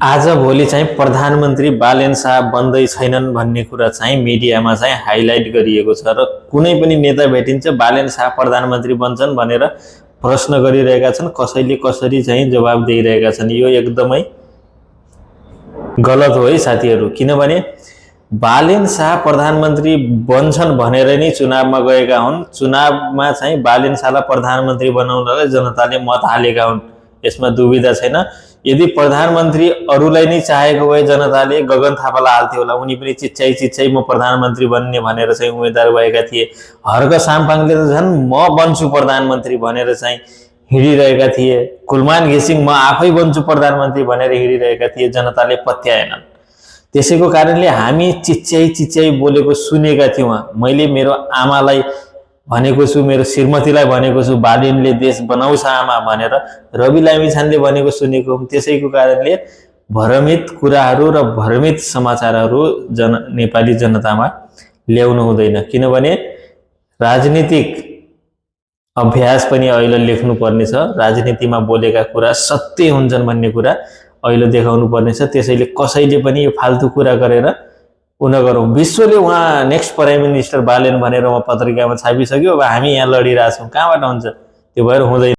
आज भोलि चाहिँ प्रधानमन्त्री बालेन शाह बन्दै छैनन् भन्ने कुरा चाहिँ मिडियामा चाहिँ हाइलाइट गरिएको छ र कुनै पनि नेता भेटिन्छ बालेन शाह प्रधानमन्त्री बन्छन् भनेर प्रश्न गरिरहेका छन्। कसैले कसरी चाहिँ जवाब दिइरहेका छन्। यो एकदमै गलत हो है साथीहरू, किनभने बालेन शाह प्रधानमन्त्री बन्छन् भनेर नै चुनावमा गएका हुन्। चुनावमा चाहिँ बालेन शाहलाई प्रधानमन्त्री बनाउनलाई जनताले मत हालेका हुन्, यसमा दुविधा छैन। यदि प्रधानमन्त्री अरूलाई नै चाहेको भए जनताले गगन थापालाई हाल्थ्यो होला। उनी पनि चिच्चाइ म प्रधानमन्त्री बन्ने भनेर चाहिँ उम्मेदवार भएका थिए। हर्क साम्पाङले त झन् म बन्छु प्रधानमन्त्री भनेर चाहिँ हिँडिरहेका थिए। कुलमान घिसिङ म आफै बन्छु प्रधानमन्त्री भनेर हिँडिरहेका थिए। जनताले पत्याएनन्। त्यसैको कारणले हामी चिच्चाइ बोलेको सुनेका थियौँ। मैले मेरो आमालाई भनेको छु, मेरो श्रीमतीलाई भनेको छु बालेनले देश बनाउँछ आमा भनेर रवि लामिछानेले भनेको सुनेको। त्यसैको कारणले भ्रमित कुराहरू र भ्रमित समाचारहरू नेपाली जनतामा ल्याउनु हुँदैन, किनभने राजनीतिक अभ्यास पनि अहिले लेख्नु पर्ने छ। राजनीतिमा बोलेका कुरा सत्य हुन्छन् भन्ने कुरा अहिले देखाउनु पर्ने छ। त्यसैले कसैले पनि यो फाल्तु कुरा गरेर नगरौँ। विश्वले उहाँ नेक्स्ट प्राइम मिनिस्टर बालेन भनेर पत्रिकामा छापिसक्यो। अब हामी यहाँ लडिरहेछौँ, कहाँबाट हुन्छ? त्यो भएर हुँदैन।